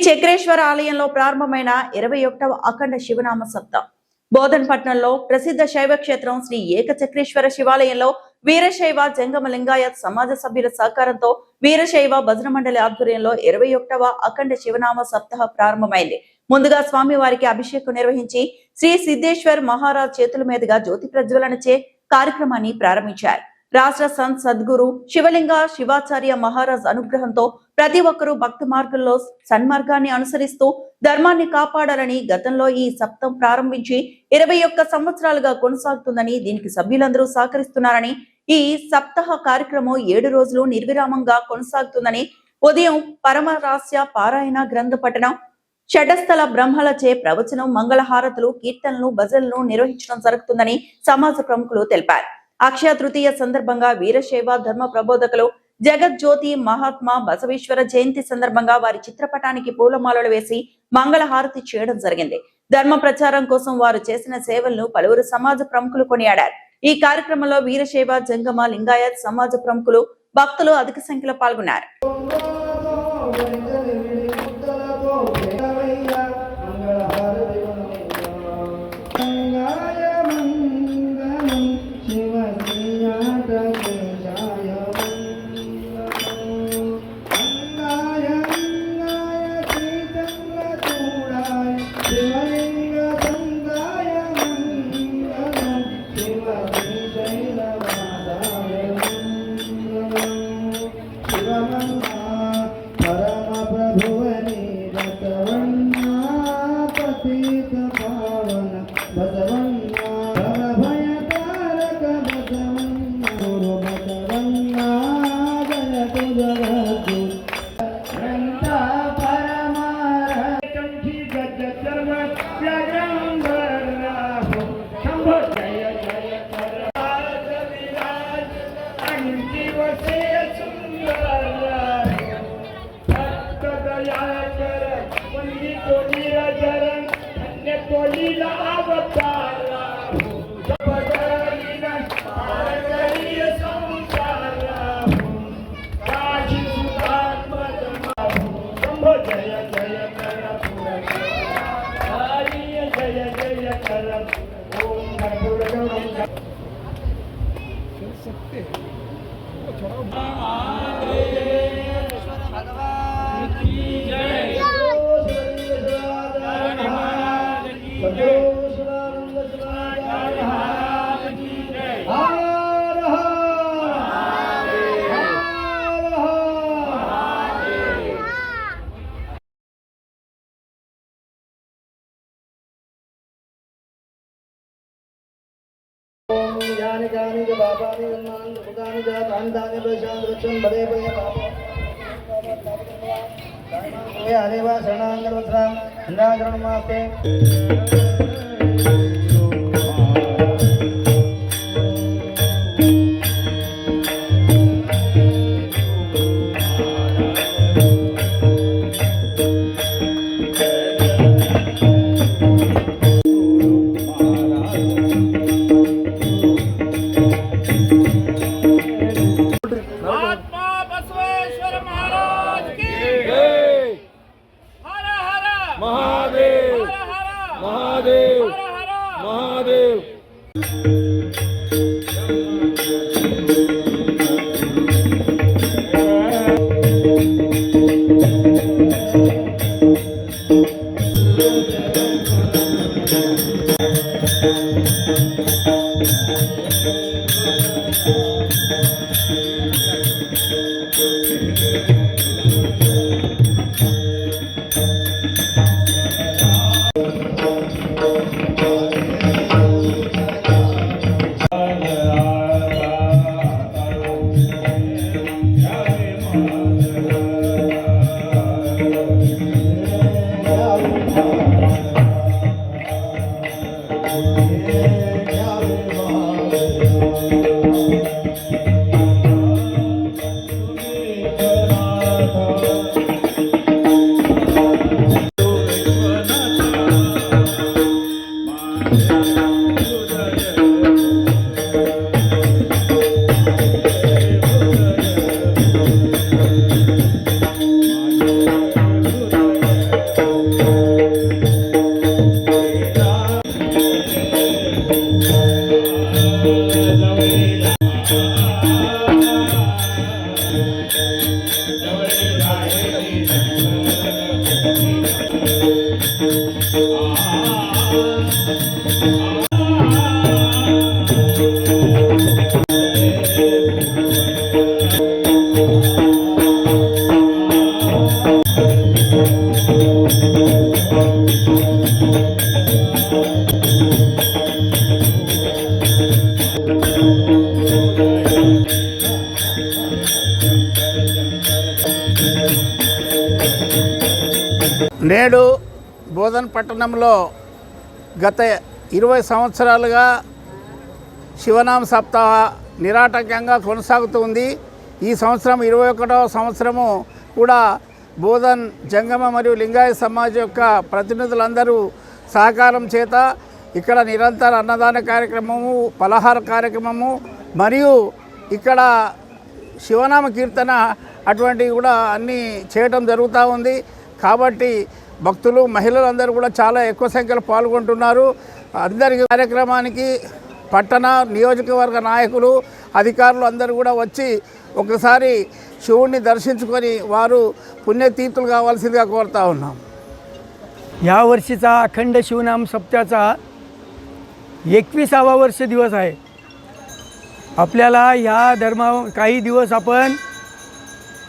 చక్రేశ్వర ఆలయంలో ప్రారంభమైన 21వ అఖండ శివనామ సప్తాహం బోధన్పట్నంలో ప్రసిద్ధ శైవ క్షేత్రం శ్రీ ఏకచక్రేశ్వర శివాలయంలో వీరశైవ జంగమ లింగాయత్ సమాజ సభ్యుల సహకారంతో వీరశైవ భజన మండలి ఆధ్వర్యంలో 21వ అఖండ శివనామ సప్తాహ ప్రారంభమైంది. ముందుగా స్వామివారికి అభిషేకం నిర్వహించి శ్రీ సిద్ధేశ్వర్ మహారాజ్ చేతుల మీదుగా జ్యోతి ప్రజ్వలనచే కార్యక్రమాన్ని ప్రారంభించారు. రాష్ట్ర సంత్ సద్గురు శివలింగ శివాచార్య మహారాజ్ అనుగ్రహంతో ప్రతి ఒక్కరూ భక్తి మార్గంలో సన్మార్గాన్ని అనుసరిస్తూ ధర్మాన్ని కాపాడాలని గతంలో ఈ సప్తం ప్రారంభించి 21 సంవత్సరాలుగా కొనసాగుతుందని, దీనికి సభ్యులందరూ సహకరిస్తున్నారని, ఈ సప్తాహ కార్యక్రమం 7 రోజులు నిర్విరామంగా కొనసాగుతుందని, ఉదయం పరమరాస్య పారాయణ గ్రంథ పఠనం, షటస్థల బ్రహ్మలచే ప్రవచనం, మంగళహారతులు, కీర్తనలు, భజనలు నిర్వహించడం జరుగుతుందని సమాజ ప్రముఖులు తెలిపారు. అక్షయ తృతీయ సందర్భంగా వీరశైవ ధర్మ ప్రబోధకులు జగజ్యోతి మహాత్మా బసవేశ్వర జయంతి సందర్భంగా వారి చిత్రపటానికి పూలమాలలు వేసి మంగళహారతి చేయడం జరిగింది. ధర్మ ప్రచారం కోసం వారు చేసిన సేవలను పలువురు సమాజ ప్రముఖులు కొనియాడారు. ఈ కార్యక్రమంలో వీరశైవ జంగమ లింగాయత్ సమాజ ప్రముఖులు, భక్తులు అధిక సంఖ్యలో పాల్గొన్నారు. यानि कानि च पापानि कर्माणि कृतानि च तानि प्रशान्त रक्षन् भरे भये पापे हरेवा शरणागतवत्सां निराकरणमास्ते महादेव महादेव महादेव నేడు బోధన్ పట్టణంలో గత 20 సంవత్సరాలుగా శివనామ సప్తాహ నిరాటంకంగా కొనసాగుతుంది. ఈ సంవత్సరం 21వ సంవత్సరము కూడా బోధన్ జంగమ మరియు లింగాయత సమాజ్ యొక్క ప్రతినిధులందరూ సహకారం చేత ఇక్కడ నిరంతర అన్నదాన కార్యక్రమము, పలహార కార్యక్రమము మరియు ఇక్కడ శివనామ కీర్తన అటువంటివి కూడా అన్నీ చేయటం జరుగుతూ ఉంది. కాబట్టి భక్తులు, మహిళలు అందరూ కూడా చాలా ఎక్కువ సంఖ్యలో పాల్గొంటున్నారు. అందరి కార్యక్రమానికి పట్టణ నియోజకవర్గ నాయకులు, అధికారులు అందరూ కూడా వచ్చి ఒకసారి शिवुनी दर्शिंచుకొని వారు पुण्यतीर्थुలు కావాల్సిందిగా కోరుతా ఉన్నాం। या वर्षीचा अखंड शिवनाम सप्त्याचा 21वा वर्ष दिवस आहे। आपल्याला ह्या धर्मा काही दिवस आपण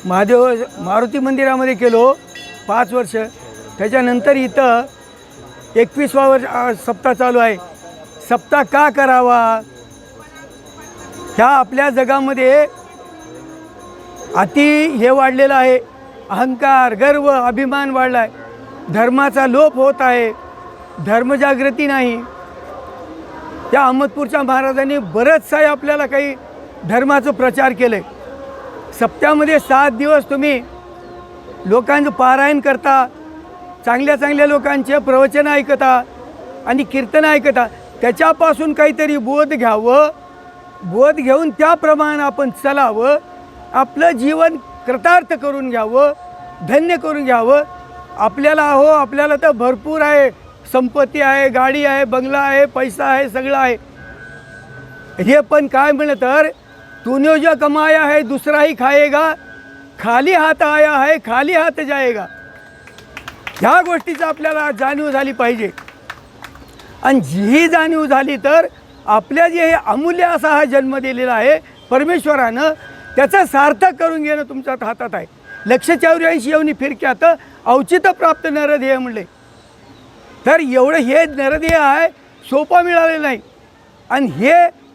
महादेव मारुती मंदिरामध्ये केलो 5 वर्ष, त्याच्यानंतर इथं 21वा वर्ष सप्ताह चालू आहे। सप्ताह का करावा? ह्या आपल्या जगामध्ये अति हे वाढलेलं आहे, अहंकार, गर्व, अभिमान वाढला आहे, धर्माचा लोप होत आहे, धर्मजागृती नाही। त्या अहमदपूरच्या महाराजांनी बरंचसं आपल्याला काही धर्माचं प्रचार केले। सप्त्यामध्ये 7 दिवस तुम्ही लोकांचं पारायण करता, चांगल्या चांगल्या लोकांचे प्रवचन ऐकता आणि कीर्तन ऐकता, त्याच्यापासून काहीतरी बोध घ्यावं, बोध घेऊन त्याप्रमाणे आपण चालावं, आपलं जीवन कृतार्थ करून घ्यावं, धन्य करून घ्यावं। आपल्याला आपल्याला तर भरपूर आहे, संपत्ती आहे, गाडी आहे, बंगला आहे, पैसा आहे, सगळं आहे। हे पण काय म्हणलं तर तूने जो कमाया है दूसरा ही खाएगा, खाली हात आया है खाली हात जाएगा। ह्या गोष्टीचा आपल्याला जाणीव झाली पाहिजे। आणि जी जाणीव झाली तर आपल्या जे अमूल्य असा हा जन्म दिलेला आहे परमेश्वरानं, त्याचं सार्थक करून घेणं तुमच्या हातात आहे। 184 योनी फिरक्यात औचित्य प्राप्त नरदेह म्हणले तर एवढं हे नरदेह आहे, सोपं मिळालेलं नाही। आणि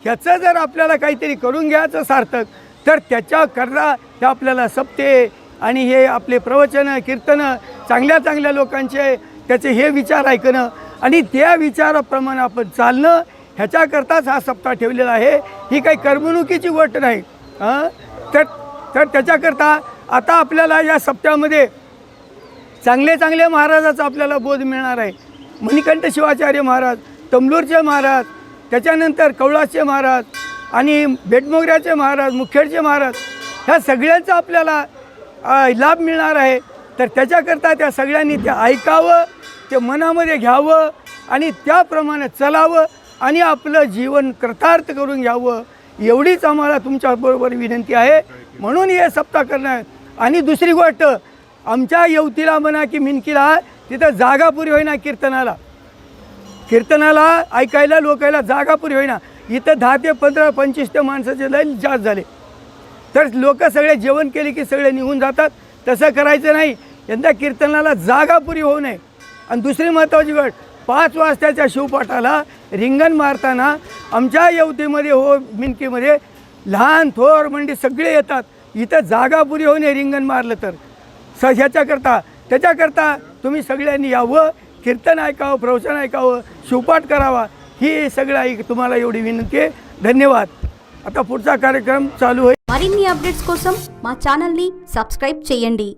ह्याचं जर आपल्याला काहीतरी करून घ्यायचं सार्थक, तर त्याच्याकरता ते आपल्याला सप्ते आणि हे आपले प्रवचन, कीर्तन, चांगल्या चांगल्या लोकांचे त्याचे हे विचार ऐकणं आणि त्या विचाराप्रमाणे आपण चालणं, ह्याच्याकरताच हा सप्ताह ठेवलेला आहे। ही काही करमणुकीची गोष्ट नाही। तर त्याच्याकरता आता आपल्याला या सप्त्यामध्ये चांगले चांगले महाराजाचा आपल्याला बोध मिळणार आहे। मणिकंठ शिवाचार्य महाराज, तमलूरचे महाराज, त्याच्यानंतर कवळाचे महाराज आणि बेटमोगऱ्याचे महाराज, मुखेडचे महाराज, ह्या सगळ्यांचा आपल्याला लाभ मिळणार आहे। तर त्याच्याकरता त्या सगळ्यांनी ते ऐकावं, ते मनामध्ये घ्यावं आणि त्याप्रमाणे चालावं आणि आपलं जीवन कृतार्थ करून घ्यावं, एवढीच आम्हाला तुमच्याबरोबर विनंती आहे। म्हणून हे सप्ताह करणं। आणि दुसरी गोष्ट, आमच्या येवतीला म्हणा की मिनकीला तिथं जागा पुरी होईना, कीर्तनाला ऐकायला लोकायला जागा पुरी होईना। इथं 10 ते 15, 25 ते माणसाचे लय जास्त झाले, तर लोक सगळे जेवण केले की सगळे निघून जातात। तसं करायचं नाही, यंदा कीर्तनाला जागा पुरी होऊ नये। आणि दुसरी महत्त्वाची गोष्ट, 5 वाजताच्या शिवपाठाला रिंगण मारताना आमच्या येवतीमध्ये मिनकीमध्ये लहान थोर मंडी सगळे येतात। इथं जागा पुरी होणे रिंगण मारलं तर त्याच्याकरता तुम्ही सगळ्यांनी यावं, कीर्तन ऐकावं, प्रवचन ऐकावं, शिवपाठ करावा, ही सगळं तुम्हाला एवढी विनंती आहे। धन्यवाद। आता पुढचा कार्यक्रम चालू होईल। మరిన్ని అప్డేట్స్ కోసం మా ఛానల్ ని సబ్స్క్రైబ్ చేయండి।